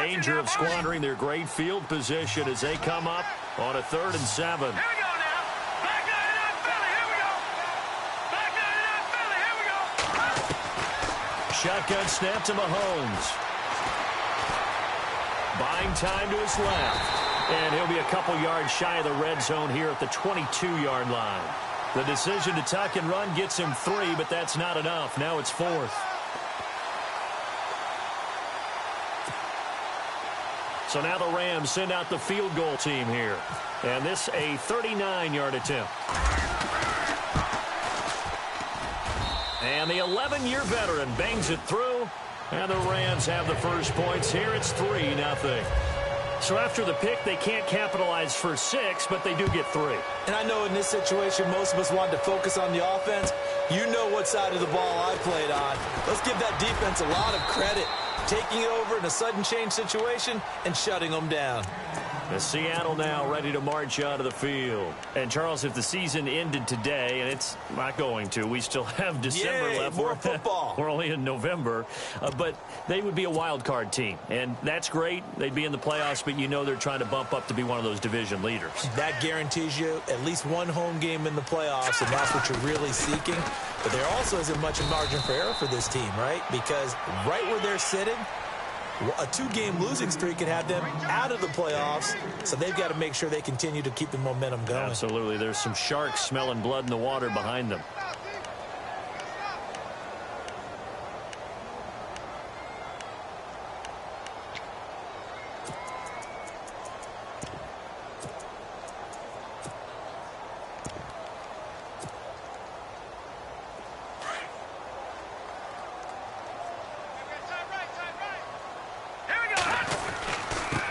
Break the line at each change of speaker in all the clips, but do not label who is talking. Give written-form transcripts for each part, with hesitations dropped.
danger of squandering their great field position as they come up on a 3rd and 7.
Here we go now. Back 99 Philly. Here we go. Back 99 Philly. Here we go.
Shotgun snap to Mahomes. Buying time to his left. And he'll be a couple yards shy of the red zone here at the 22-yard line. The decision to tuck and run gets him 3, but that's not enough. Now it's 4th. So now the Rams send out the field goal team here. And this a 39-yard attempt. And the 11-year veteran bangs it through. And the Rams have the first points here. It's 3-0. So after the pick, they can't capitalize for 6, but they do get 3.
And I know in this situation, most of us wanted to focus on the offense. You know what side of the ball I played on. Let's give that defense a lot of credit. Taking it over in a sudden change situation and shutting them down.
The Seattle now ready to march out of the field. And, Charles, if the season ended today, and it's not going to, we still have December left.
More football.
We're only in November. But they would be a wild card team. And that's great. They'd be in the playoffs, but you know they're trying to bump up to be one of those division leaders.
That guarantees you at least one home game in the playoffs, and that's what you're really seeking. But there also isn't much margin for error for this team, right? Because right where they're sitting, a 2-game losing streak could have them out of the playoffs, so they've got to make sure they continue to keep the momentum going.
Absolutely. There's some sharks smelling blood in the water behind them.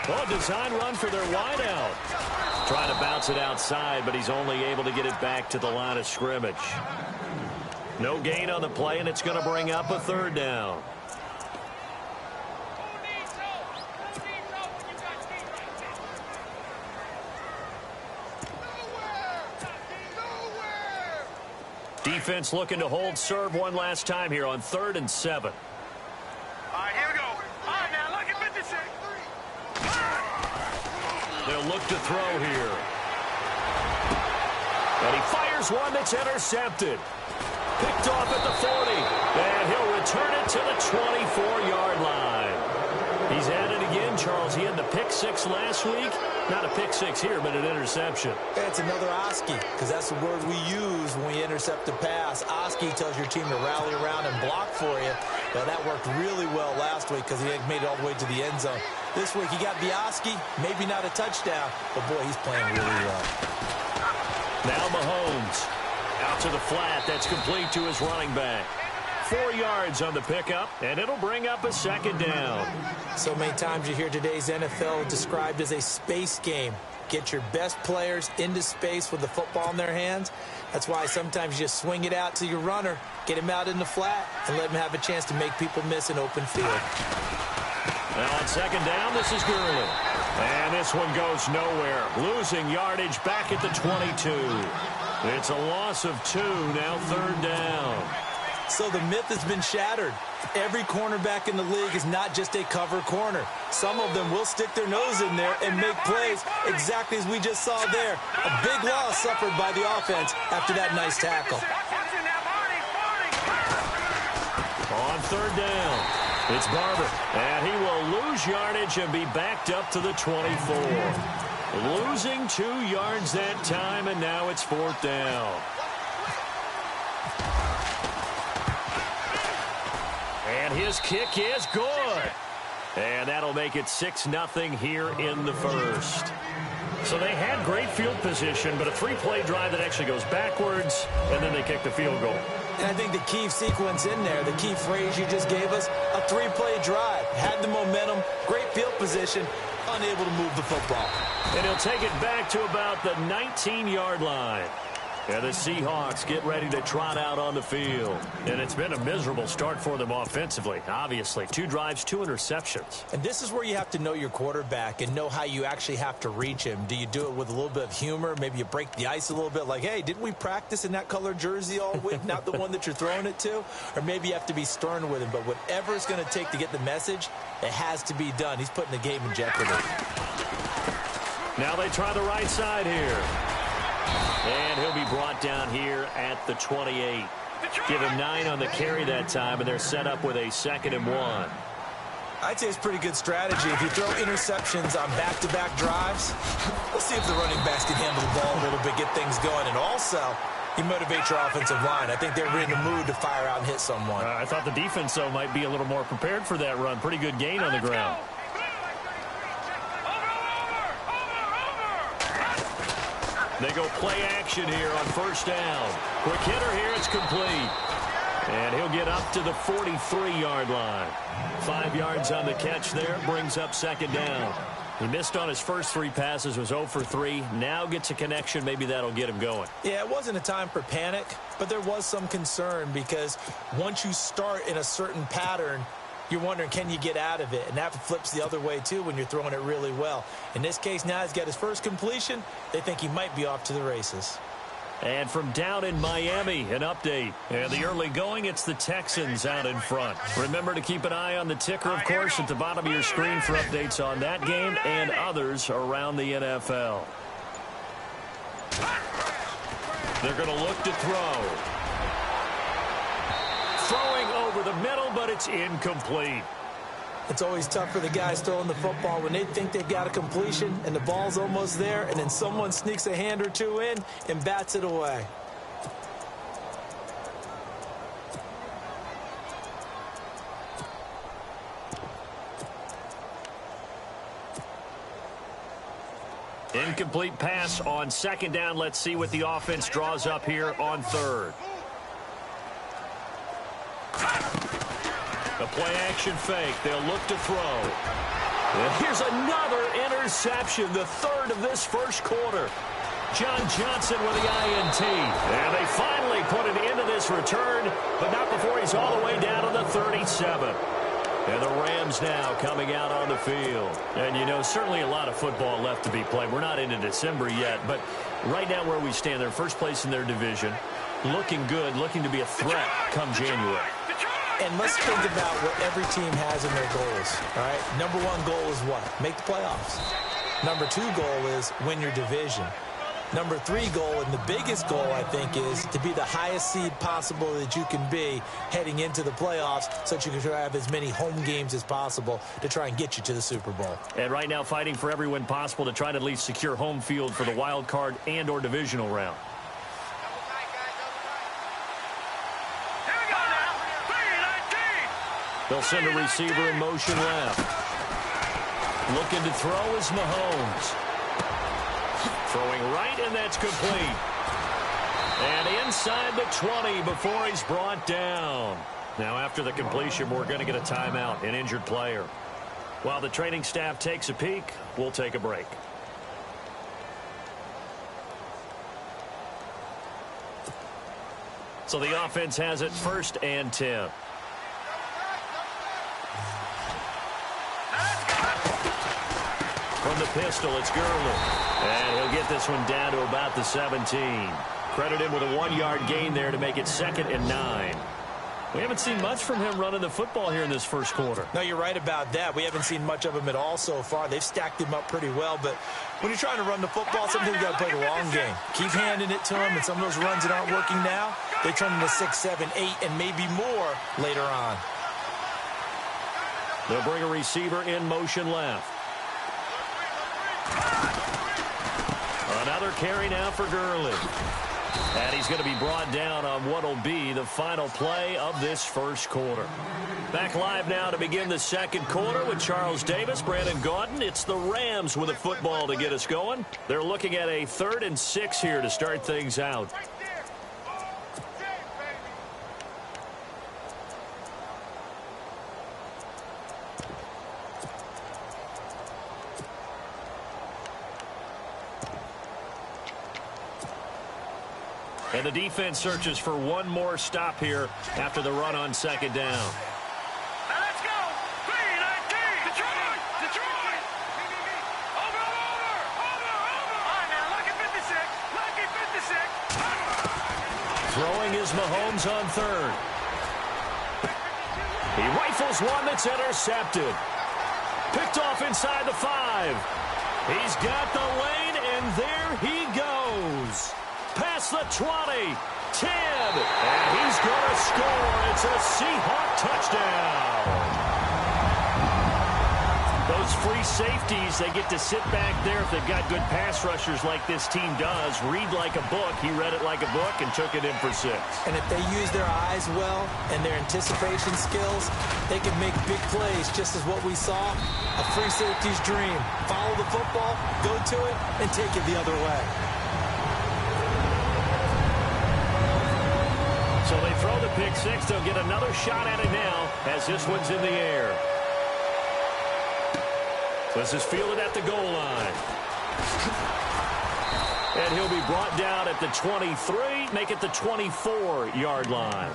Well, design run for their wideout. Trying to bounce it outside, but he's only able to get it back to the line of scrimmage. No gain on the play, and it's going to bring up a 3rd down. Defense looking to hold serve one last time here on 3rd and 7.
All right, here we go. All right, now look at 56.
They'll look to throw here. And he fires one that's intercepted. Picked off at the 40. And he'll return it to the 24-yard line. He's at it again, Charles. He had the pick 6 last week. Not a pick 6 here, but an interception.
It's another Oski, because that's the word we use when we intercept a pass. Oski tells your team to rally around and block for you. Well, that worked really well last week because he made it all the way to the end zone. This week, he got the Oski, maybe not a touchdown, but, boy, he's playing really well.
Now Mahomes out to the flat. That's complete to his running back. 4 yards on the pickup, and it'll bring up a 2nd down.
So many times you hear today's NFL described as a space game. Get your best players into space with the football in their hands. That's why sometimes you just swing it out to your runner, get him out in the flat, and let him have a chance to make people miss an open field.
Now on 2nd down, this is Gurley. And this one goes nowhere. Losing yardage back at the 22. It's a loss of 2, now 3rd down.
So the myth has been shattered. Every cornerback in the league is not just a cover corner. Some of them will stick their nose in there and make plays exactly as we just saw there. A big loss suffered by the offense after that nice tackle.
On 3rd down, it's Barber. And he will lose yardage and be backed up to the 24. Losing 2 yards that time, and now it's 4th down. And his kick is good. And that'll make it 6-0 here in the first. So they had great field position, but a 3-play drive that actually goes backwards, and then they kick the field goal.
And I think the key sequence in there, the key phrase you just gave us, a 3-play drive. Had the momentum, great field position, unable to move the football.
And he'll take it back to about the 19-yard line. And the Seahawks get ready to trot out on the field. And it's been a miserable start for them offensively, obviously. 2 drives, 2 interceptions.
And this is where you have to know your quarterback and know how you actually have to reach him. Do you do it with a little bit of humor? Maybe you break the ice a little bit like, hey, didn't we practice in that color jersey all week, not the one that you're throwing it to? Or maybe you have to be stern with him. But whatever it's going to take to get the message, it has to be done. He's putting the game in jeopardy.
Now they try the right side here. And he'll be brought down here at the 28. Give him 9 on the carry that time, and they're set up with a 2nd and 1.
I'd say it's pretty good strategy. If you throw interceptions on back-to-back drives, we'll see if the running backs can handle the ball a little bit, get things going. And also, you motivate your offensive line. I think they're in the mood to fire out and hit someone.
I thought the defense, though, might be a little more prepared for that run. Pretty good gain on the ground. They go play action here on 1st down. Quick hitter here, it's complete. And he'll get up to the 43-yard line. 5 yards on the catch there, brings up 2nd down. He missed on his first 3 passes, was 0 for 3. Now gets a connection, maybe that'll get him going.
Yeah, it wasn't a time for panic, but there was some concern because once you start in a certain pattern, you're wondering, can you get out of it? And that flips the other way, too, when you're throwing it really well. In this case, now he's got his first completion. They think he might be off to the races.
And from down in Miami, an update. And the early going, it's the Texans out in front. Remember to keep an eye on the ticker, of course, at the bottom of your screen for updates on that game and others around the NFL. They're going to look to throw. Throwing over the middle, but it's incomplete.
It's always tough for the guys throwing the football when they think they've got a completion and the ball's almost there, and then someone sneaks a hand or 2 in and bats it away.
Incomplete pass on 2nd down. Let's see what the offense draws up here on 3rd. A play-action fake. They'll look to throw. And here's another interception, the 3rd of this first quarter. John Johnson with the INT. And they finally put an end to this return, but not before he's all the way down to the 37. And the Rams now coming out on the field. And, you know, certainly a lot of football left to be played. We're not into December yet, but right now where we stand, they're first place in their division. Looking good, looking to be a threat come January.
And let's think about what every team has in their goals, all right? Number 1 goal is what? Make the playoffs. Number 2 goal is win your division. Number 3 goal, and the biggest goal, I think, is to be the highest seed possible that you can be heading into the playoffs so that you can have as many home games as possible to try and get you to the Super Bowl.
And right now fighting for every win possible to try to at least secure home field for the wild card and or divisional round. They'll send a receiver in motion left. Looking to throw is Mahomes. Throwing right, and that's complete. And inside the 20 before he's brought down. Now after the completion, we're going to get a timeout, an injured player. While the training staff takes a peek, we'll take a break. So the offense has it 1st and 10. From the pistol, it's Gurley. And he'll get this one down to about the 17. Credit him with a 1-yard gain there to make it 2nd and 9. We haven't seen much from him running the football here in this first quarter.
No, you're right about that. We haven't seen much of him at all so far. They've stacked him up pretty well, but when you're trying to run the football, sometimes you got to play the long game. Keep handing it to him, and some of those runs that aren't working now, they turn into 6, 7, 8, and maybe more later on.
They'll bring a receiver in motion left. Another carry now for Gurley. And he's going to be brought down on what will be the final play of this first quarter. Back live now to begin the second quarter with Charles Davis, Brandon Gaudin. It's the Rams with a football to get us going. They're looking at a 3rd and 6 here to start things out. And the defense searches for one more stop here after the run on second down.
Now let's go. 3-19. Detroit. Detroit. Over. All right, now, lucky 56. Lucky 56.
Throwing is Mahomes on third. He rifles one that's intercepted. Picked off inside the 5. He's got the lane, and there he goes. Past the 20, 10, and he's going to score. It's a Seahawk touchdown. Those free safeties, they get to sit back there if they've got good pass rushers like this team does. Read like a book. He read it like a book and took it in for 6.
And if they use their eyes well and their anticipation skills, they can make big plays, just as what we saw. A free safety's dream. Follow the football, go to it, and take it the other way.
So they throw the pick 6. They'll get another shot at it now as this one's in the air. This is fielded at the goal line. And he'll be brought down at the 23, make it the 24-yard line.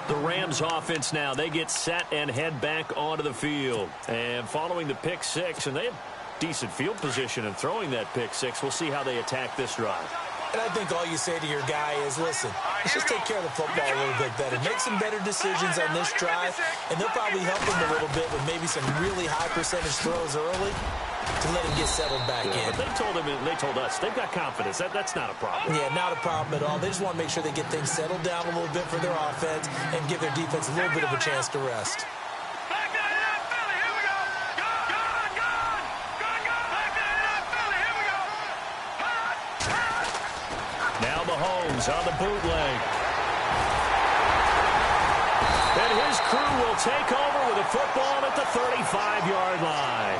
The Rams offense now, they get set and head back onto the field. And following the pick 6, and they have decent field position in throwing that pick 6. We'll see how they attack this drive.
And I think all you say to your guy is, listen, let's just take care of the football a little bit better. Make some better decisions on this drive, and they'll probably help him a little bit with maybe some really high percentage throws early to let him get settled back in.
But they told us, they've got confidence. That's not a problem.
Yeah, not a problem at all. They just want to make sure they get things settled down a little bit for their offense and give their defense a little bit of a chance to rest.
Mahomes on the bootleg. And his crew will take over with a football at the 35-yard line.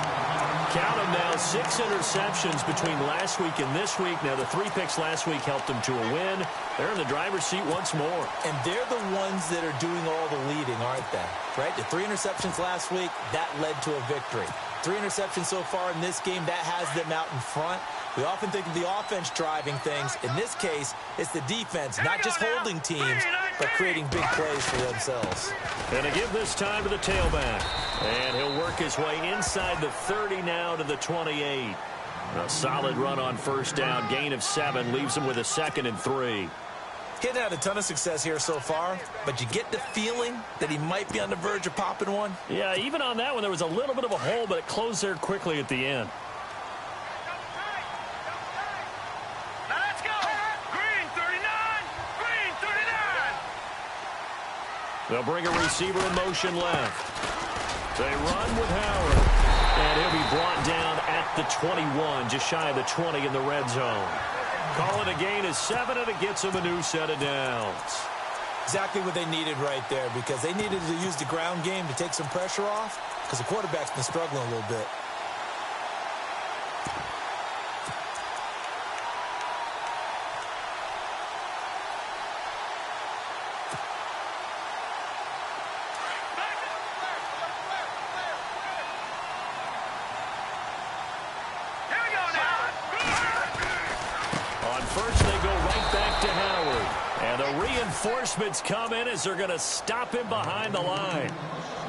Count them now, 6 interceptions between last week and this week. Now, the 3 picks last week helped them to a win. They're in the driver's seat once more.
And they're the ones that are doing all the leading, aren't they? Right? The 3 interceptions last week, that led to a victory. 3 interceptions so far in this game, that has them out in front. We often think of the offense driving things. In this case, it's the defense, not just holding teams, but creating big plays for themselves.
And to give this time to the tailback. And he'll work his way inside the 30 now to the 28. A solid run on first down. Gain of 7 leaves him with a 2nd and 3.
He hasn't had a ton of success here so far, but you get the feeling that he might be on the verge of popping one.
Yeah, even on that one, there was a little bit of a hole, but it closed there quickly at the end. They'll bring a receiver in motion left. They run with Howard. And he'll be brought down at the 21, just shy of the 20 in the red zone. Calling a gain of 7, and it gets him a new set of downs.
Exactly what they needed right there, because they needed to use the ground game to take some pressure off, because the quarterback's been struggling a little bit.
Reinforcements come in as they're going to stop him behind the line.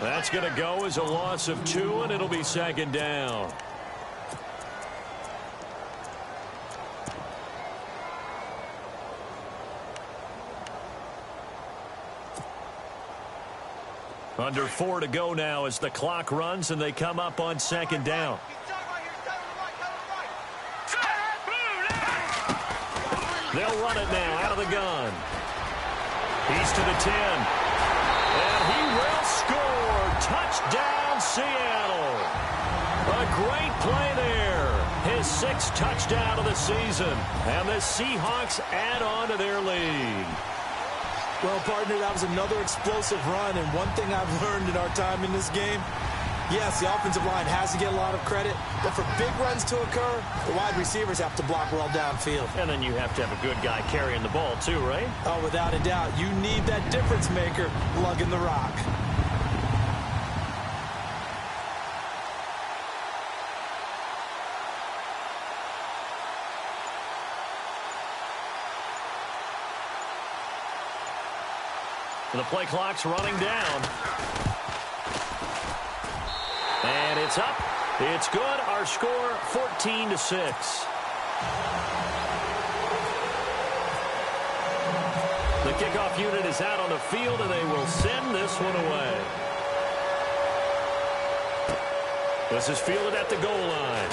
That's going to go as a loss of 2, and it'll be 2nd down. Under 4 to go now as the clock runs, and they come up on 2nd down. They'll run it now out of the gun. He's to the 10. And he will score. Touchdown, Seattle. A great play there. His 6th touchdown of the season. And the Seahawks add on to their lead.
Well, partner, that was another explosive run. And one thing I've learned in our time in this game, yes, the offensive line has to get a lot of credit, but for big runs to occur, the wide receivers have to block well downfield.
And then you have to have a good guy carrying the ball too, right?
Oh, without a doubt. You need that difference maker lugging the rock.
The play clock's running down. And it's up. It's good. Our score, 14-6. The kickoff unit is out on the field, and they will send this one away. This is fielded at the goal line.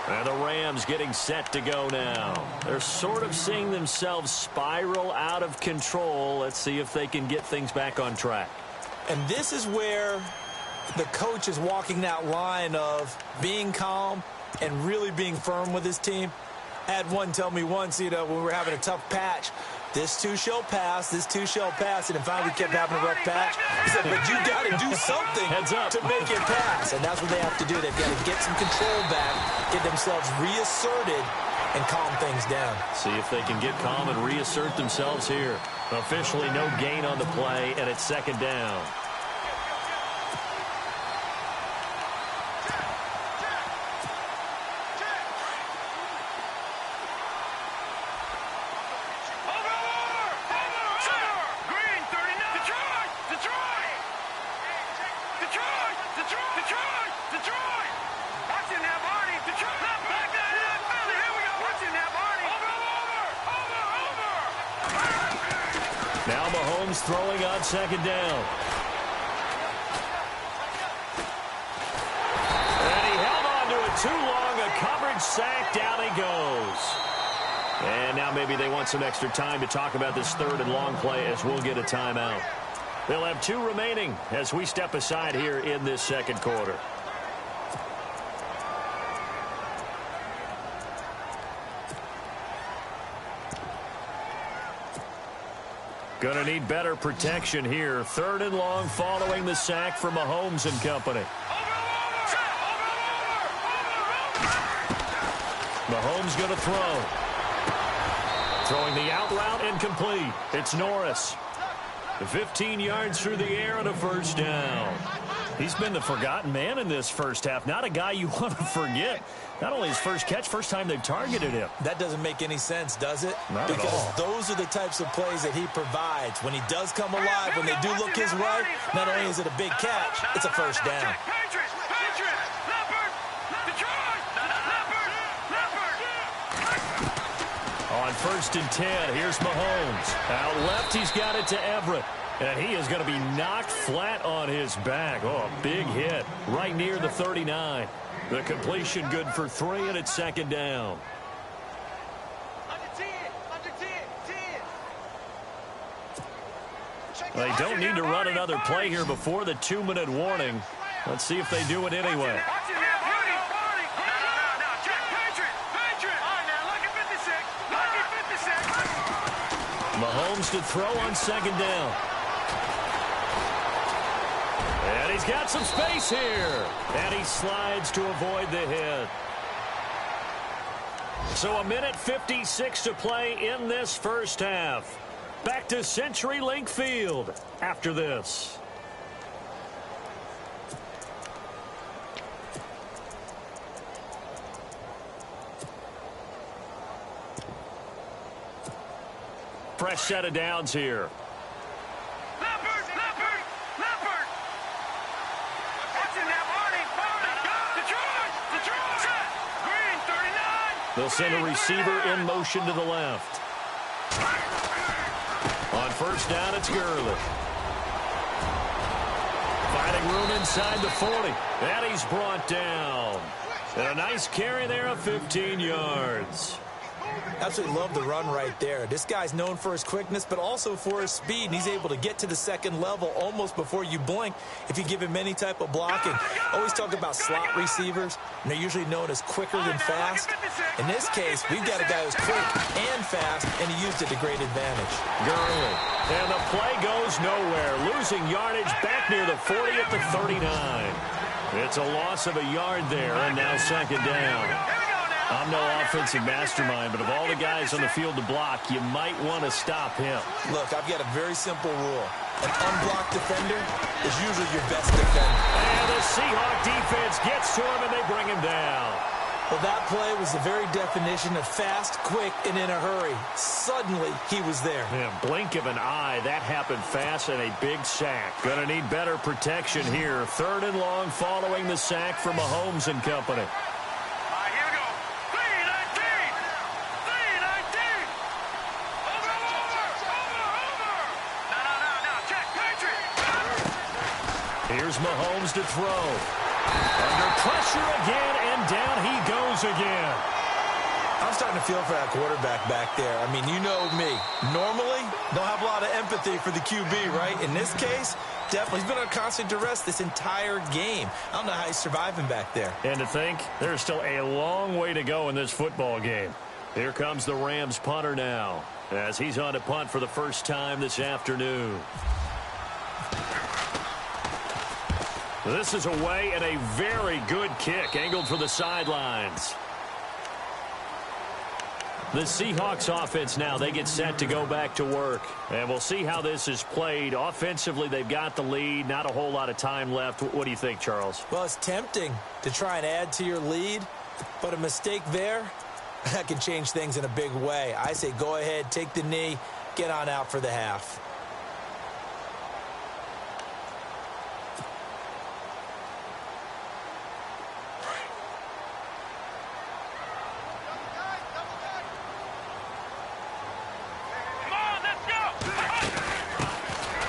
And the Rams getting set to go now. They're sort of seeing themselves spiral out of control. Let's see if they can get things back on track.
And this is where the coach is walking that line of being calm and really being firm with his team. I had one tell me once, when we were having a tough patch, this too shall pass, this too shall pass, and then finally kept having a rough patch. He said, but you got to do something to make it pass, and that's what they have to do. They've got to get some control back, get themselves reasserted, and calm things down.
See if they can get calm and reassert themselves here. Officially no gain on the play, and it's second down. Now Mahomes throwing on second down. And he held on to it too long. A coverage sack. Down he goes. And now maybe they want some extra time to talk about this third and long play as we'll get a timeout. They'll have 2 remaining as we step aside here in this second quarter. Gonna need better protection here. Third and long following the sack from Mahomes and company. Mahomes gonna throw. Throwing the out route incomplete. It's Norris. 15 yards through the air and a first down. He's been the forgotten man in this first half. Not a guy you want to forget. Not only his first catch, first time they've targeted him.
That doesn't make any sense, does it?
Not at all.
Because those are the types of plays that he provides. When he does come alive, when they do look his way, not only is it a big catch, it's a first down.
On first and 10, here's Mahomes. Out left, he's got it to Everett. And he is going to be knocked flat on his back. Oh, a big hit right near the 39. The completion good for 3, and it's second down. They don't need to run another play here before the 2-minute warning. Let's see if they do it anyway. Mahomes to throw on second down. And he's got some space here. And he slides to avoid the hit. So 1:56 to play in this first half. Back to CenturyLink Field after this. Fresh set of downs here. They'll send a receiver in motion to the left. On first down, it's Gurley. Finding room inside the 40. And he's brought down. And a nice carry there of 15 yards.
Absolutely love the run right there. This guy's known for his quickness, but also for his speed. And he's able to get to the second level almost before you blink if you give him any type of blocking. Always talk about slot receivers, and they're usually known as quicker than fast. In this case, we've got a guy who's quick and fast, and he used it to great advantage.
Gurley. And the play goes nowhere. Losing yardage back near the 40 at the 39. It's a loss of a yard there, and now second down. I'm no offensive mastermind, but of all the guys on the field to block, you might want to stop him.
Look, I've got a very simple rule. An unblocked defender is usually your best defender.
And the Seahawk defense gets to him, and they bring him down.
Well, that play was the very definition of fast, quick, and in a hurry. Suddenly, he was there.
Yeah, blink of an eye. That happened fast and a big sack. Gonna need better protection here. 3rd and long following the sack from Mahomes and company.
All right, here we go. 319. 319. Over. No. Check. Patriot.
Here's Mahomes to throw. Under pressure again, and down he goes again.
I'm starting to feel for that quarterback back there. I mean, you know me. Normally, don't have a lot of empathy for the QB, right? In this case, definitely. He's been on constant duress this entire game. I don't know how he's surviving back there.
And to think, there's still a long way to go in this football game. Here comes the Rams punter now, as he's on to punt for the first time this afternoon. This is away and a very good kick, angled for the sidelines. The Seahawks offense now, they get set to go back to work. And we'll see how this is played. Offensively, they've got the lead. Not a whole lot of time left. What do you think, Charles?
Well, it's tempting to try and add to your lead, but a mistake there, that can change things in a big way. I say go ahead, take the knee, get on out for the half.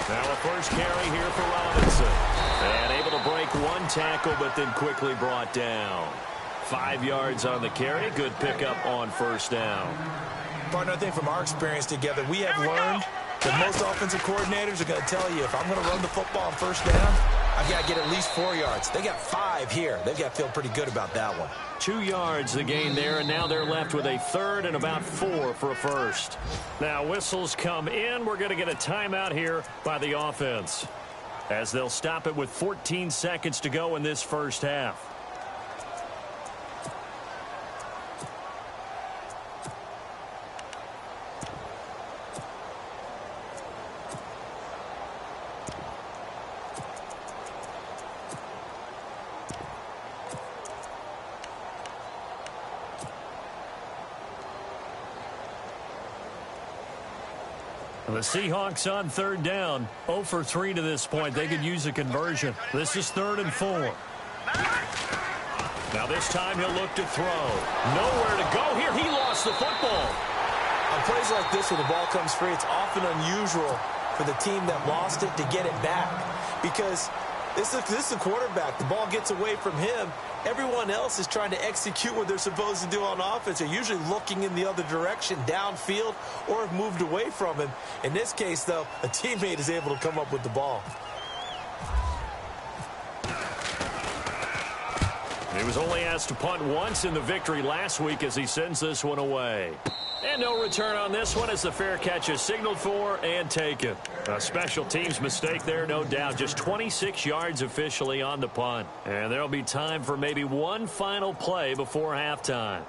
Now a first carry here for Robinson. And able to break one tackle, but then quickly brought down. 5 yards on the carry. Good pickup on first down.
Partner, I think from our experience together, we have learned that most offensive coordinators are going to tell you, if I'm going to run the football on first down, I've got to get at least 4 yards. They got 5 here. They've got to feel pretty good about that one.
2 yards the gain there, and now they're left with a 3rd and about 4 for a first. Now whistles come in. We're going to get a timeout here by the offense, as they'll stop it with 14 seconds to go in this first half. The Seahawks on 3rd down. 0 for 3 to this point. They could use a conversion. This is 3rd and 4. Now this time he'll look to throw. Nowhere to go here. He lost the football.
On plays like this where the ball comes free, it's often unusual for the team that lost it to get it back. Because this is the quarterback. The ball gets away from him. Everyone else is trying to execute what they're supposed to do on offense. They're usually looking in the other direction, downfield, or have moved away from him. In this case, though, a teammate is able to come up with the ball.
He was only asked to punt once in the victory last week as he sends this one away. And no return on this one as the fair catch is signaled for and taken. A special teams mistake there, no doubt. Just 26 yards officially on the punt. And there'll be time for maybe one final play before halftime.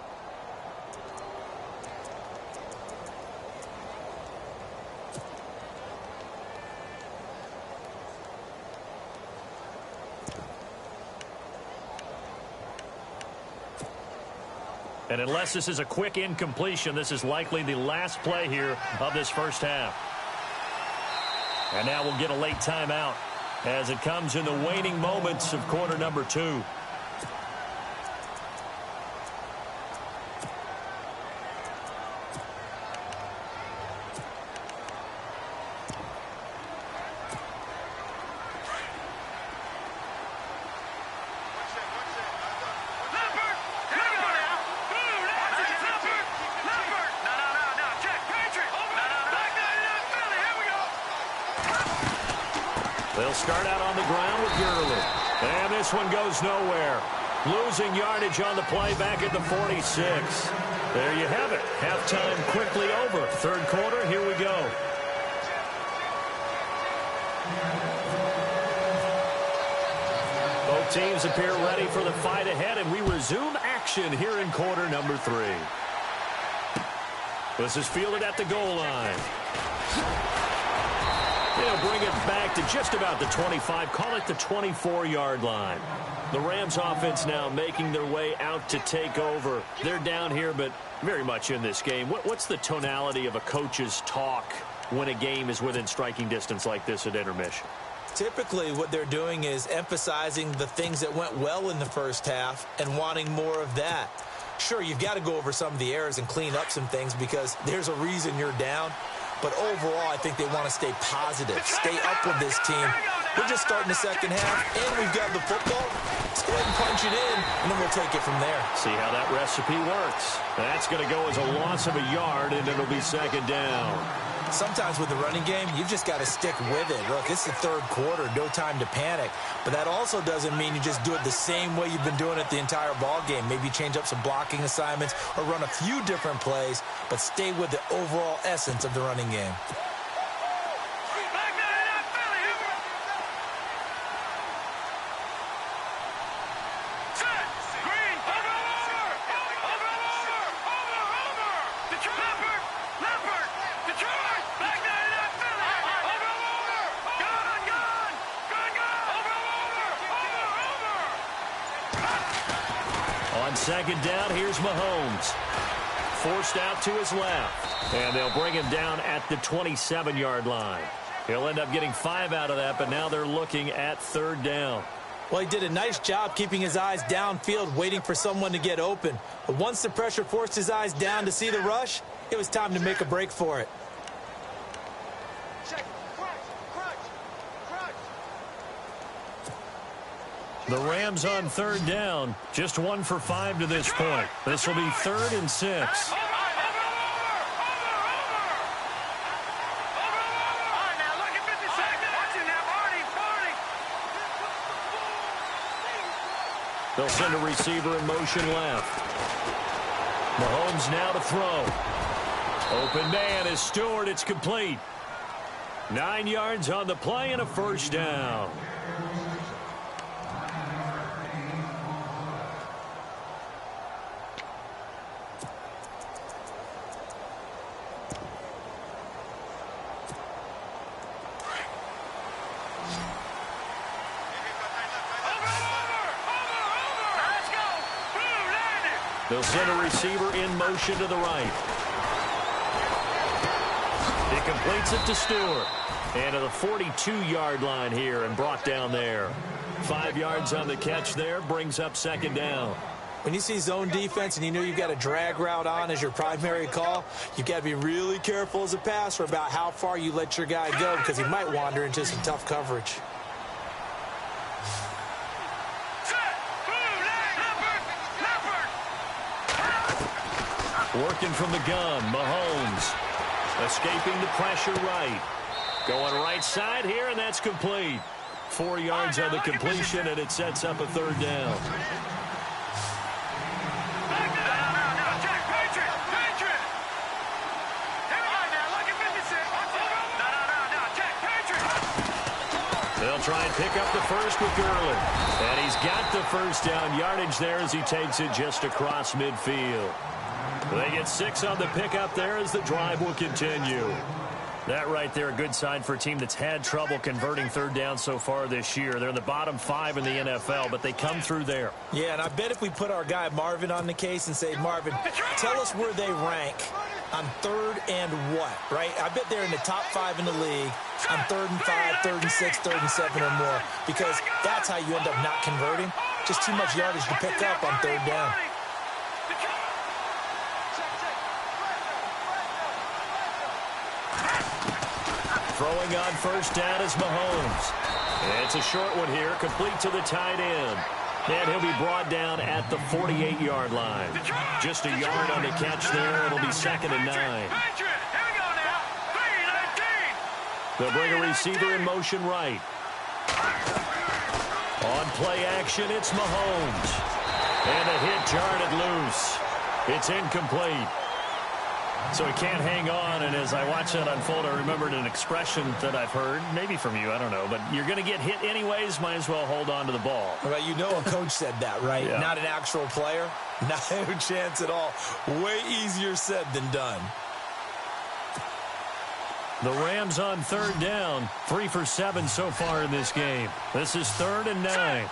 And unless this is a quick incompletion, this is likely the last play here of this first half. And now we'll get a late timeout as it comes in the waning moments of quarter number 2. They'll start out on the ground with Gurley. And this one goes nowhere. Losing yardage on the play back at the 46. There you have it. Halftime quickly over. Third quarter, here we go. Both teams appear ready for the fight ahead, and we resume action here in quarter number 3. This is fielded at the goal line. They'll bring it back to just about the 25. Call it the 24-yard line. The Rams offense now making their way out to take over. They're down here, but very much in this game. What's the tonality of a coach's talk when a game is within striking distance like this at intermission?
Typically, what they're doing is emphasizing the things that went well in the first half and wanting more of that. Sure, you've got to go over some of the errors and clean up some things because there's a reason you're down. But overall, I think they want to stay positive, stay up with this team. We're just starting the second half, and we've got the football. Let's go ahead and punch it in, and then we'll take it from there.
See how that recipe works. That's going to go as a loss of a yard, and it'll be second down.
Sometimes with the running game, you've just got to stick with it. Look, it's the third quarter, no time to panic. But that also doesn't mean you just do it the same way you've been doing it the entire ball game. Maybe change up some blocking assignments or run a few different plays, but stay with the overall essence of the running game.
On second down, here's Mahomes. Forced out to his left. And they'll bring him down at the 27-yard line. He'll end up getting 5 out of that, but now they're looking at third down.
Well, he did a nice job keeping his eyes downfield, waiting for someone to get open. But once the pressure forced his eyes down to see the rush, it was time to make a break for it.
The Rams on third down, just 1 for 5 to this point. This will be 3rd and 6. They'll send a receiver in motion left. Mahomes now to throw. Open man is Stewart. It's complete. 9 yards on the play and a first down. They'll send a receiver in motion to the right. He completes it to Stewart. And to the 42-yard line here and brought down there. 5 yards on the catch there, brings up second down.
When you see zone defense and you know you've got a drag route on as your primary call, you've got to be really careful as a passer about how far you let your guy go because he might wander into some tough coverage.
Working from the gun, Mahomes. Escaping the pressure right. Going right side here, and that's complete. 4 yards on the completion, and it sets up a third down. They'll try and pick up the first with Gurley. And he's got the first down yardage there as he takes it just across midfield. They get 6 on the pickup there as the drive will continue. That right there, a good sign for a team that's had trouble converting third down so far this year. They're in the bottom 5 in the NFL, but they come through there.
Yeah, and I bet if we put our guy Marvin on the case and say, Marvin, tell us where they rank on third and what, right? I bet they're in the top 5 in the league on 3rd and 5, 3rd and 6, 3rd and 7 or more, because that's how you end up not converting. Just too much yardage to pick up on third down.
Throwing on first down is Mahomes. And it's a short one here, complete to the tight end. And he'll be brought down at the 48-yard line. Just a yard on the catch there. It'll be 2nd and 9. They'll bring a receiver in motion right. On play action, it's Mahomes. And a hit jarred it loose. It's incomplete. So he can't hang on, and as I watch that unfold, I remembered an expression that I've heard, maybe from you, I don't know, but you're going to get hit anyways, might as well hold on to the ball.
Well, you know a coach said that, right?
Yeah.
Not an actual player. Not a chance at all. Way easier said than done.
The Rams on third down. 3 for 7 so far in this game. This is 3rd and 9.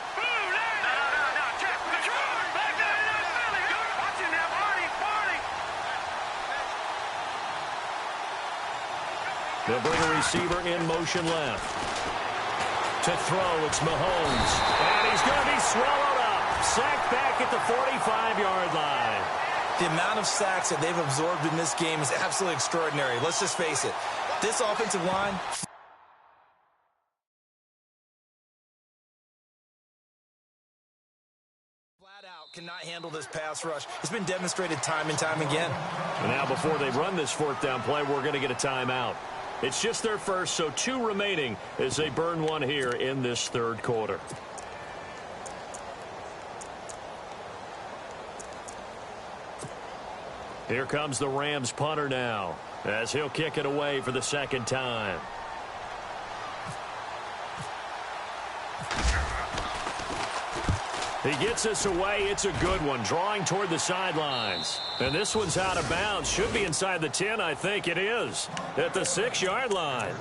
They'll bring a receiver in motion left. To throw, it's Mahomes. And he's going to be swallowed up. Sacked back at the 45-yard line.
The amount of sacks that they've absorbed in this game is absolutely extraordinary. Let's just face it. This offensive line... flat out cannot handle this pass rush. It's been demonstrated time and time again.
And now before they run this 4th down play, we're going to get a timeout. It's just their first, so 2 remaining as they burn one here in this 3rd quarter. Here comes the Rams punter now as he'll kick it away for the 2nd time. He gets us away. It's a good one, drawing toward the sidelines. And this one's out of bounds. Should be inside the 10, I think it is, at the 6-yard line.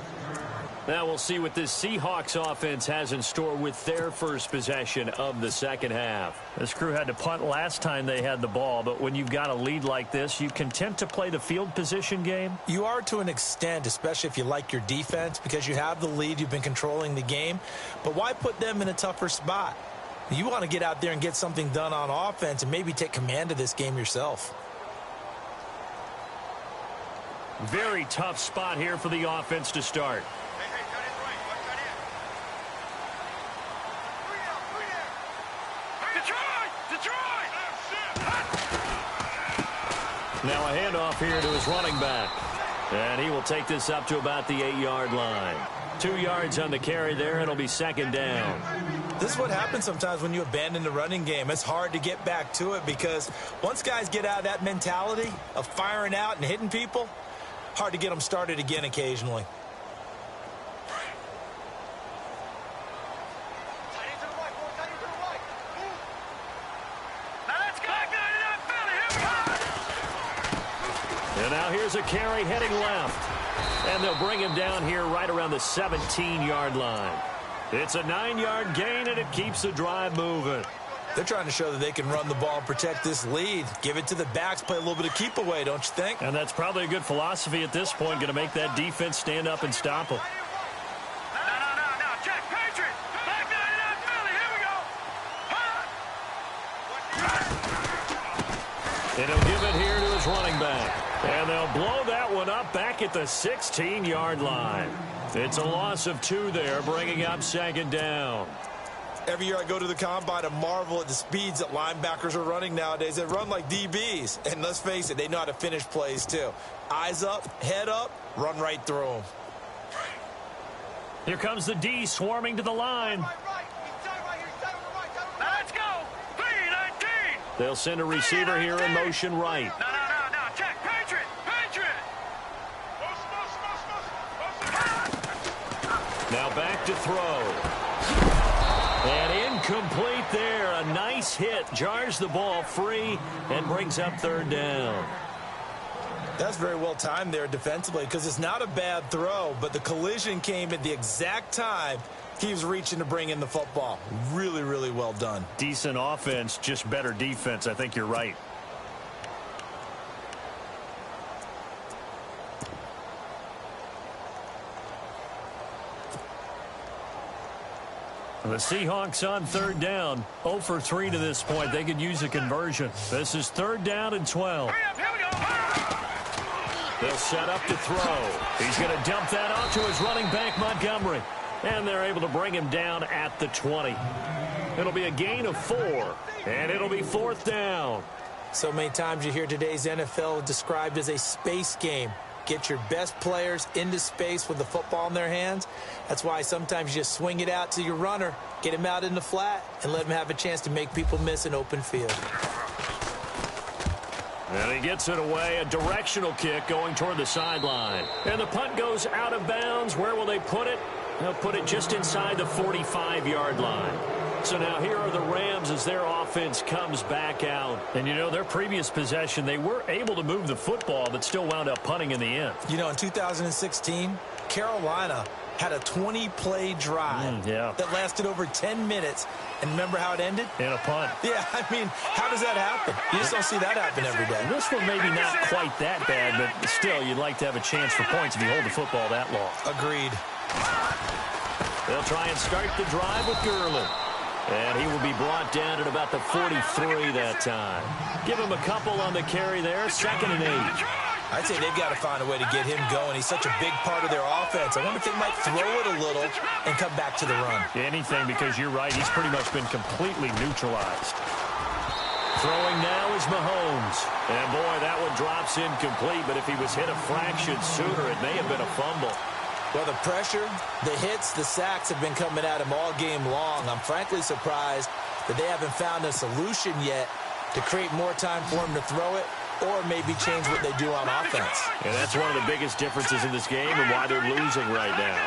Now we'll see what this Seahawks offense has in store with their first possession of the 2nd half. This crew had to punt last time they had the ball, but when you've got a lead like this, you content to play the field position game?
You are to an extent, especially if you like your defense, because you have the lead, you've been controlling the game. But why put them in a tougher spot? You want to get out there and get something done on offense and maybe take command of this game yourself.
Very tough spot here for the offense to start. Now a handoff here to his running back. And he will take this up to about the 8-yard line. 2 yards on the carry there. It'll be 2nd down.
This is what happens sometimes when you abandon the running game. It's hard to get back to it because once guys get out of that mentality of firing out and hitting people, hard to get them started again occasionally.
And now here's a carry heading left. And they'll bring him down here right around the 17-yard line. It's a 9-yard gain, and it keeps the drive moving.
They're trying to show that they can run the ball and protect this lead. Give it to the backs, play a little bit of keep away, don't you think?
And that's probably a good philosophy at this point, going to make that defense stand up and stop them.
No. Check, Patriot. Back 99 Philly. Here we go.
And he'll give it here to his running back. And they'll blow that one up back at the 16-yard line. It's a loss of 2 there, bringing up 2nd down.
Every year I go to the combine and marvel at the speeds that linebackers are running nowadays. They run like DBs. And let's face it, they know how to finish plays too. Eyes up, head up, run right through them.
Here comes the D swarming to the line.
Let's go. 319.
They'll send a receiver here in motion right.
No. Check, Patriot.
Now back to throw. And incomplete there. A nice hit. Jars the ball free and brings up 3rd down.
That's very well timed there defensively because it's not a bad throw, but the collision came at the exact time he was reaching to bring in the football. Really, really well done.
Decent offense, just better defense. I think you're right. The Seahawks on 3rd down. 0 for 3 to this point. They could use a conversion. This is 3rd down and 12.
Hurry up, here we go.
They'll set up to throw. He's going to dump that off to his running back, Montgomery. And they're able to bring him down at the 20. It'll be a gain of 4. And it'll be 4th down.
So many times you hear today's NFL described as a space game. Get your best players into space with the football in their hands. That's why sometimes you just swing it out to your runner, get him out in the flat, and let him have a chance to make people miss an open field.
And he gets it away, a directional kick going toward the sideline. And the punt goes out of bounds. Where will they put it? They'll put it just inside the 45-yard line. So now here are the Rams as their offense comes back out. And, you know, their previous possession, they were able to move the football but still wound up punting in the end.
You know, in 2016, Carolina had a 20-play drive that lasted over 10 minutes. And remember how it ended?
In a punt.
Yeah, I mean, how does that happen? You just don't see that happen every day.
This one maybe not quite that bad, but still, you'd like to have a chance for points if you hold the football that long.
Agreed.
They'll try and start the drive with Gurley. And he will be brought down at about the 43 that time. Give him a couple on the carry there, 2nd and 8.
I'd say they've got to find a way to get him going. He's such a big part of their offense. I wonder if they might throw it a little and come back to the run.
Anything, because you're right. He's pretty much been completely neutralized. Throwing now is Mahomes. And, boy, that one drops incomplete. But if he was hit a fraction sooner, it may have been a fumble.
Well, the pressure, the hits, the sacks have been coming at him all game long. I'm frankly surprised that they haven't found a solution yet to create more time for him to throw it, or maybe change what they do on offense.
And that's one of the biggest differences in this game and why they're losing right now.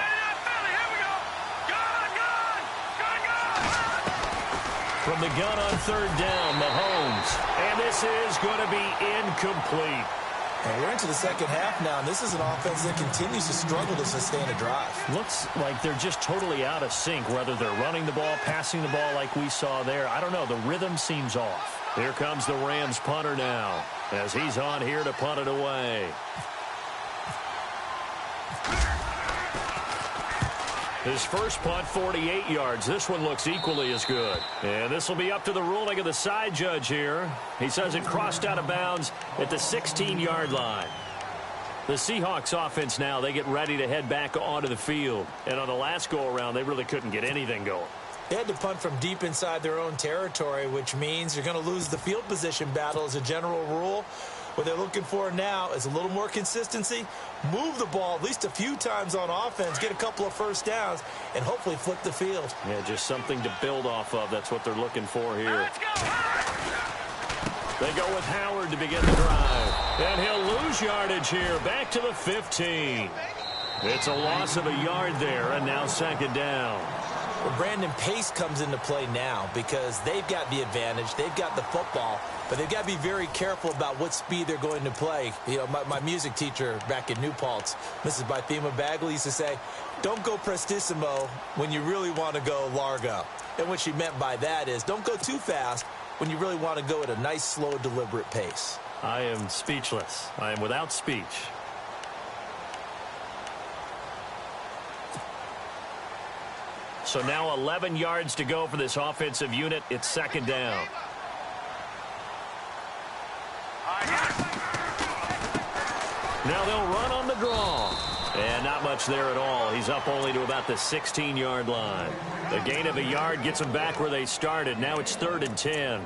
From the gun on 3rd down, Mahomes. And this is going to be incomplete.
And we're into the second half now, and this is an offense that continues to struggle to sustain a drive.
Looks like they're just totally out of sync, whether they're running the ball, passing the ball like we saw there. I don't know. The rhythm seems off. Here comes the Rams punter now, as he's on here to punt it away. His first punt, 48 yards. This one looks equally as good. And this will be up to the ruling of the side judge here. He says it crossed out of bounds at the 16-yard line. The Seahawks offense now, they get ready to head back onto the field. And on the last go-around, they really couldn't get anything going.
They had to punt from deep inside their own territory, which means you're going to lose the field position battle as a general rule. What they're looking for now is a little more consistency, move the ball at least a few times on offense, get a couple of first downs, and hopefully flip the field.
Yeah, just something to build off of. That's what they're looking for here. They go with Howard to begin the drive. And he'll lose yardage here, back to the 15. It's a loss of a yard there, and now 2nd down.
Well, Brandon, pace comes into play now because they've got the advantage. They've got the football, but they've got to be very careful about what speed they're going to play. You know, my music teacher back in New Paltz, Mrs. Bythema Bagley, used to say, don't go prestissimo when you really want to go largo. And what she meant by that is don't go too fast when you really want to go at a nice, slow, deliberate pace.
I am speechless. I am without speech. So now 11 yards to go for this offensive unit. It's 2nd down. Now they'll run on the draw. And not much there at all. He's up only to about the 16-yard line. The gain of a yard gets them back where they started. Now it's 3rd and 10.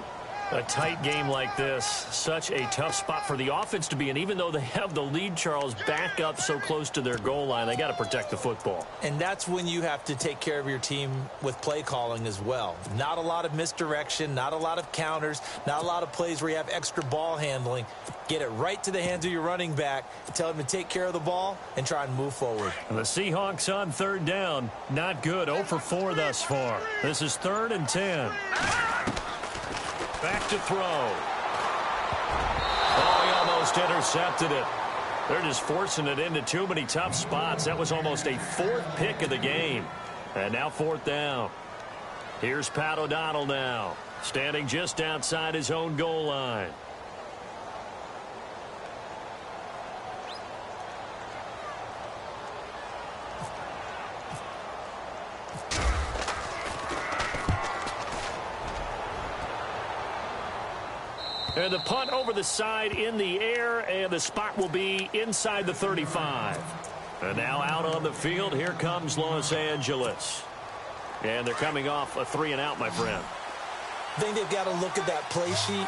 A tight game like this, such a tough spot for the offense to be in. Even though they have the lead, Charles, back up so close to their goal line, they got to protect the football.
And that's when you have to take care of your team with play calling as well. Not a lot of misdirection, not a lot of counters, not a lot of plays where you have extra ball handling. Get it right to the hands of your running back, tell him to take care of the ball, and try and move forward.
And the Seahawks on 3rd down. Not good. 0 for 4 thus far. This is 3rd and 10. Back to throw. Oh, he almost intercepted it. They're just forcing it into too many tough spots. That was almost a 4th pick of the game. And now 4th down. Here's Pat O'Donnell now, standing just outside his own goal line. And the punt over the side in the air, and the spot will be inside the 35. And now out on the field, here comes Los Angeles. And they're coming off a 3-and-out, my friend.
I think they've got to look at that play sheet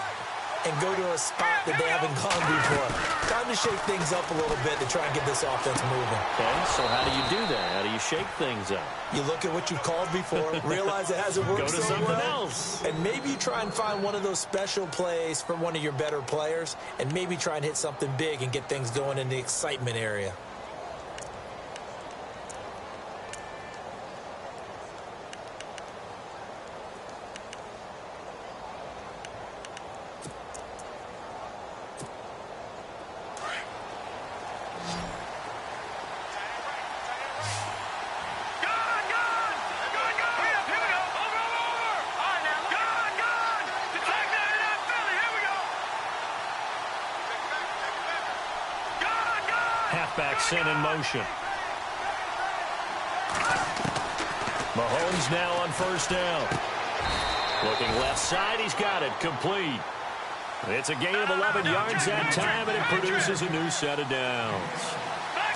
and go to a spot that they haven't gone before. Time to shake things up a little bit to try and get this offense moving.
Okay, so how do you do that? How do you shake things up?
You look at what you've called before, realize it hasn't worked
so
well.
Go to something else.
And maybe you try and find one of those special plays from one of your better players, and maybe try and hit something big and get things going in the excitement area.
halfback sent in motion. Mahomes now on first down. Looking left side, he's got it, complete. It's a gain of 11 yards that time, and it produces a new set of downs.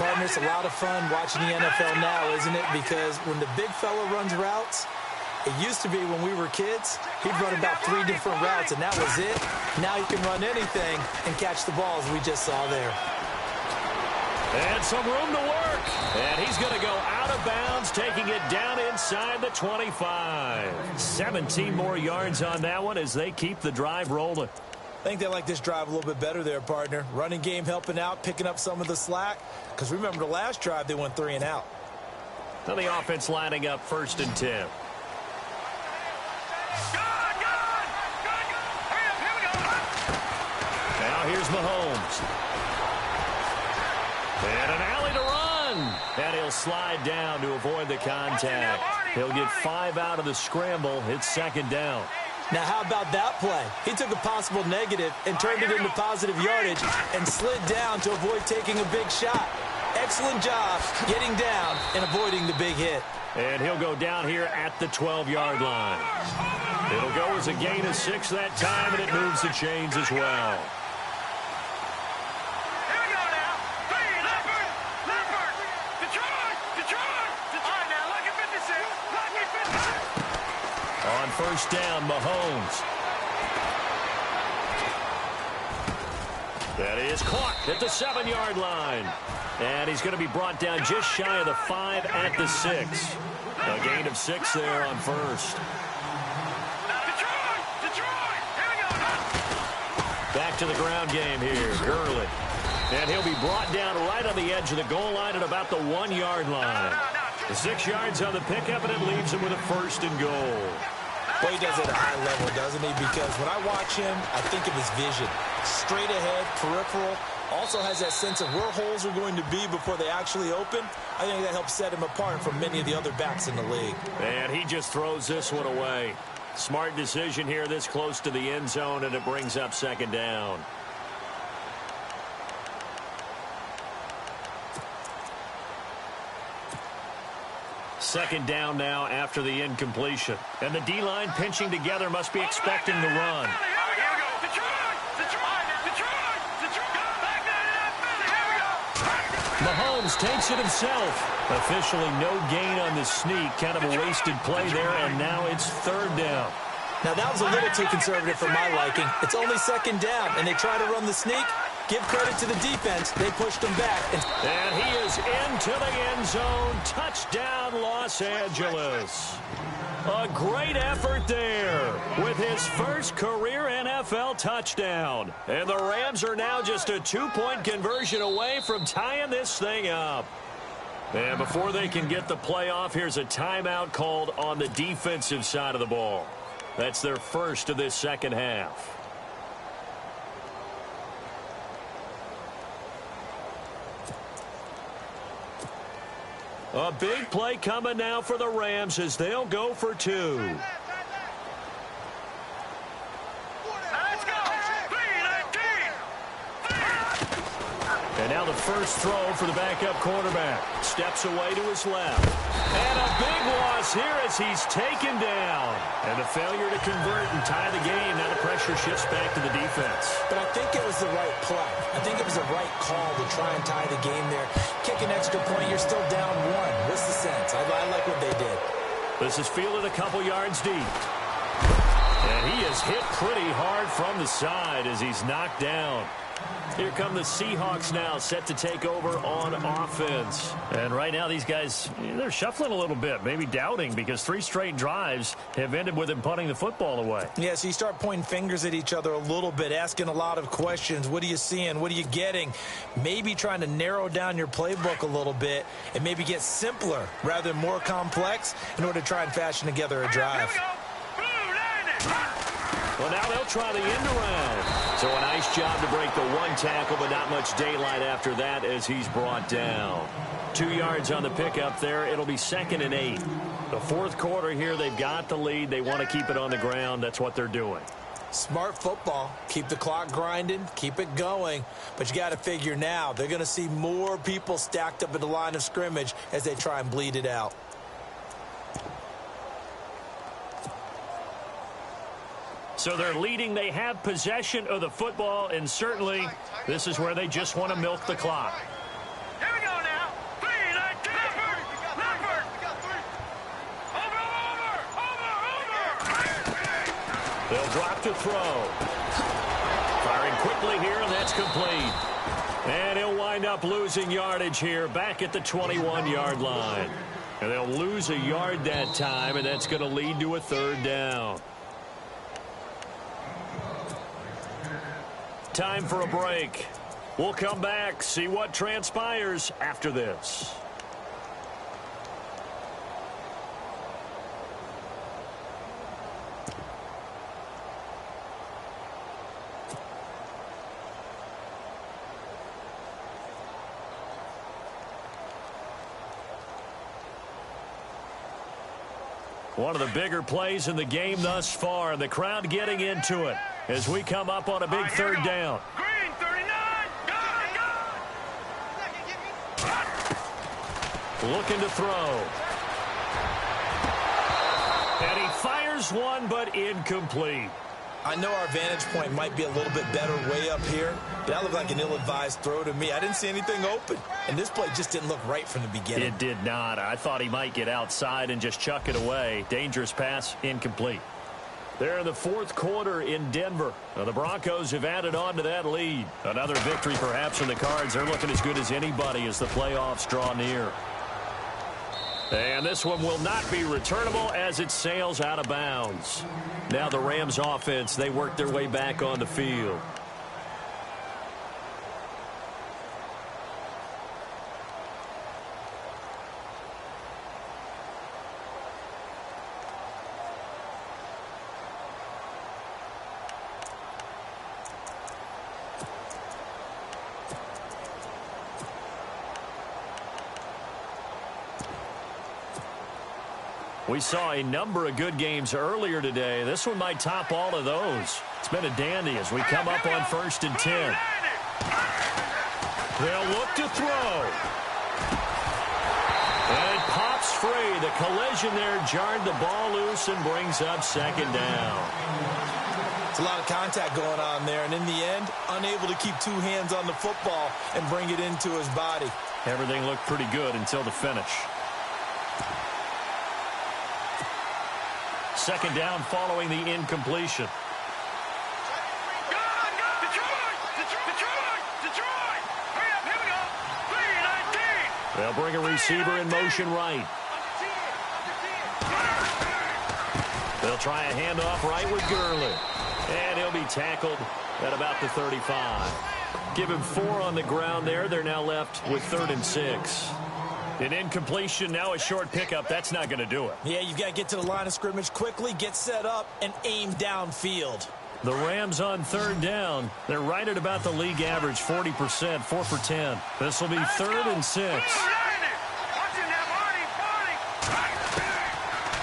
Partner, it's a lot of fun watching the NFL now, isn't it? Because when the big fella runs routes, it used to be when we were kids, he'd run about 3 different routes, and that was it. Now he can run anything and catch the balls we just saw there.
And some room to work. And he's going to go out of bounds, taking it down inside the 25. 17 more yards on that one as they keep the drive rolling.
I think they like this drive a little bit better there, partner. Running game helping out, picking up some of the slack. Because remember, the last drive, they went 3 and out.
Now the offense lining up 1st and 10. Now here's Mahomes. And an alley to run. And he'll slide down to avoid the contact. He'll get 5 out of the scramble. It's 2nd down.
Now, how about that play? He took a possible negative and turned it into positive yardage and slid down to avoid taking a big shot. Excellent job getting down and avoiding the big hit.
And he'll go down here at the 12-yard line. It'll go as a gain of 6 that time, and it moves the chains as well. On first down, Mahomes. That is caught at the 7-yard line. And he's going to be brought down just shy of the 5 at the 6. A gain of 6 there on first. Back to the ground game here, Gurley. And he'll be brought down right on the edge of the goal line at about the 1-yard line. 6 yards on the pickup, and it leaves him with a 1st and goal.
Well, he does it at a high level, doesn't he? Because when I watch him, I think of his vision. Straight ahead, peripheral. Also has that sense of where holes are going to be before they actually open. I think that helps set him apart from many of the other backs in the league.
And he just throws this one away. Smart decision here this close to the end zone, and it brings up 2nd down. Second down now after the incompletion. And the D-line pinching together must be expecting the run. Mahomes takes it himself. Officially no gain on the sneak. Kind of a wasted play there, and now it's 3rd down.
Now, that was a little too conservative for my liking. It's only 2nd down, and they try to run the sneak. Give credit to the defense. They pushed him back.
And he is into the end zone. Touchdown, Los Angeles. A great effort there with his first career NFL touchdown. And the Rams are now just a 2-point conversion away from tying this thing up. And before they can get the play off, here's a timeout called on the defensive side of the ball. That's their first of this 2nd half. A big play coming now for the Rams as they'll go for 2. And now the first throw for the backup quarterback. Steps away to his left. And a big loss here as he's taken down. And the failure to convert and tie the game. Now the pressure shifts back to the defense.
But I think it was the right play. I think it was the right call to try and tie the game there. Kick an extra point, you're still down 1. What's the sense? I like what they did.
This is fielded a couple yards deep. And he is hit pretty hard from the side as he's knocked down. Here come the Seahawks now, set to take over on offense. And right now these guys, they're shuffling a little bit, maybe doubting, because 3 straight drives have ended with him punting the football away.
Yeah, so you start pointing fingers at each other a little bit, asking a lot of questions. What are you seeing? What are you getting? Maybe trying to narrow down your playbook a little bit and maybe get simpler rather than more complex in order to try and fashion together a drive.
Well, now they'll try the end around. So a nice job to break the 1 tackle, but not much daylight after that as he's brought down. 2 yards on the pickup there. It'll be 2nd and 8. The 4th quarter here, they've got the lead. They want to keep it on the ground. That's what they're doing.
Smart football. Keep the clock grinding, keep it going. But you got to figure now, they're going to see more people stacked up at the line of scrimmage as they try and bleed it out.
So they're leading. They have possession of the football, and certainly this is where they just want to milk the clock.
Here we go now. 3-19. Leopard. Over.
They'll drop to throw. Firing quickly here, and that's complete. And he'll wind up losing yardage here back at the 21-yard line. And they'll lose a yard that time, and that's going to lead to a third down. Time for a break. We'll come back, see what transpires after this. One of the bigger plays in the game thus far, and the crowd getting into it as we come up on a big third down.
Green, 39. Go.
Looking to throw. And he fires one, but incomplete.
I know our vantage point might be a little bit better way up here, but that looked like an ill-advised throw to me. I didn't see anything open, and this play just didn't look right from the beginning.
It did not. I thought he might get outside and just chuck it away. Dangerous pass, incomplete. They're in the fourth quarter in Denver. Now, the Broncos have added on to that lead. Another victory perhaps in the cards. They're looking as good as anybody as the playoffs draw near. And this one will not be returnable as it sails out of bounds. Now the Rams offense, they work their way back on the field. We saw a number of good games earlier today. This one might top all of those. It's been a dandy as we come up on 1st and 10. They'll look to throw. And it pops free. The collision there jarred the ball loose and brings up second down.
It's a lot of contact going on there, and in the end, unable to keep two hands on the football and bring it into his body.
Everything looked pretty good until the finish. Second down following the incompletion.
Detroit. Hurry up, here we go. 3-19.
They'll bring a receiver in motion right. They'll try a handoff right with Gurley. And he'll be tackled at about the 35. Give him 4 on the ground there. They're now left with 3rd and 6. An incompletion, now a short pickup. That's not going to do it.
Yeah, you've got to get to the line of scrimmage quickly, get set up, and aim downfield.
The Rams on 3rd down. They're right at about the league average, 40%, 4 for 10. This will be 3rd and 6.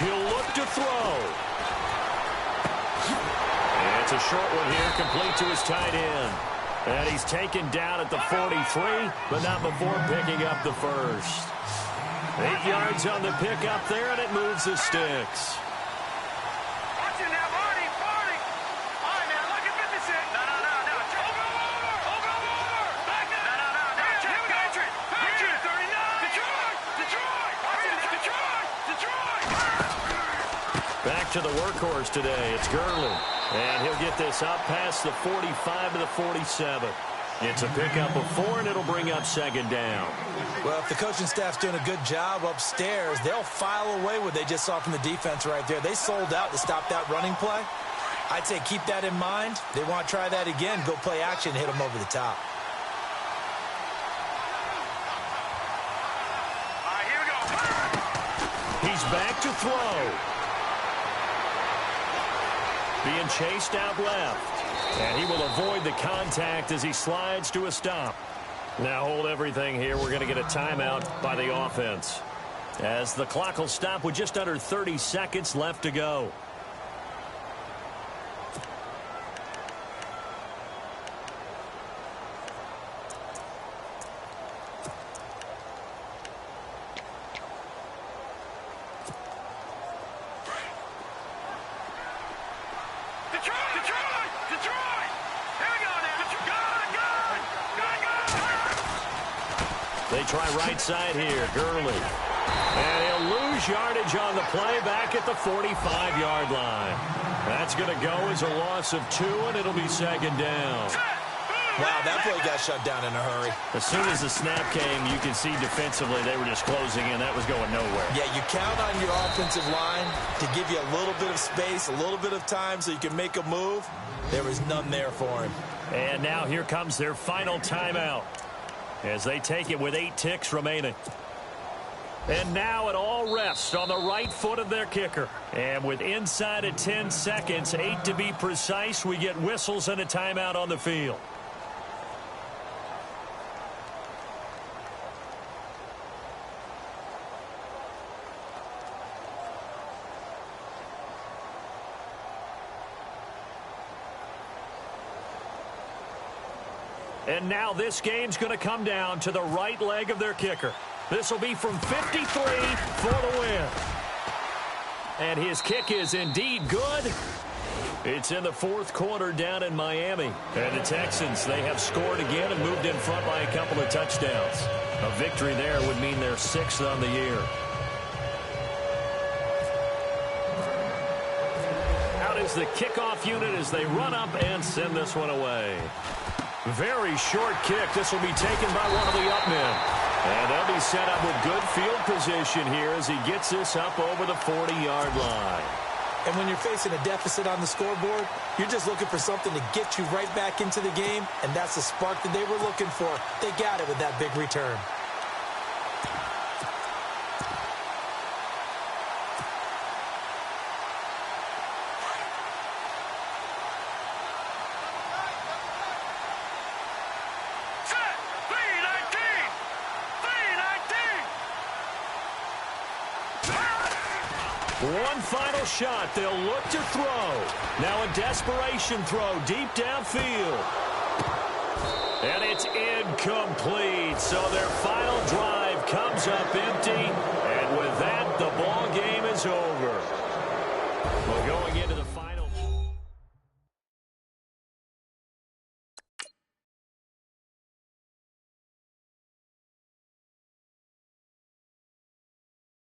He'll look to throw. And it's a short one here, complete to his tight end. And he's taken down at the 43, but not before picking up the first. 8 yards on the pickup there, and it moves the sticks. Back to the workhorse today. It's Gurley. And he'll get this up past the 45 to the 47. It's a pickup of 4, and it'll bring up second down.
Well, if the coaching staff's doing a good job upstairs, they'll file away what they just saw from the defense right there. They sold out to stop that running play. I'd say keep that in mind. They want to try that again, go play action, hit them over the top.
All right, here we go.
He's back to throw. Being chased out left. And he will avoid the contact as he slides to a stop. Now hold everything here. We're going to get a timeout by the offense, as the clock will stop with just under 30 seconds left to go.
Detroit! Detroit! Detroit! Here we go now. Good, good! Good, good!
They try right side here. Gurley. And he'll lose yardage on the play back at the 45-yard line. That's going to go as a loss of 2, and it'll be second down.
Wow, that play got shut down in a hurry.
As soon as the snap came, you can see defensively they were just closing in. That was going nowhere.
Yeah, you count on your offensive line to give you a little bit of space, a little bit of time so you can make a move. There was none there for him.
And now here comes their final timeout as they take it with 8 ticks remaining. And now it all rests on the right foot of their kicker. And with inside of 10 seconds, 8 to be precise, we get whistles and a timeout on the field. And now this game's going to come down to the right leg of their kicker. This will be from 53 for the win. And his kick is indeed good. It's in the 4th quarter down in Miami. And the Texans, they have scored again and moved in front by a couple of touchdowns. A victory there would mean their 6th on the year. Out is the kickoff unit as they run up and send this one away. Very short kick. This will be taken by one of the up men. And they'll be set up with good field position here as he gets this up over the 40-yard line.
And when you're facing a deficit on the scoreboard, you're just looking for something to get you right back into the game, and that's the spark that they were looking for. They got it with that big return.
One final shot. They'll look to throw. Now a desperation throw deep downfield. And it's incomplete. So their final drive comes up empty. And with that, the ball game is over.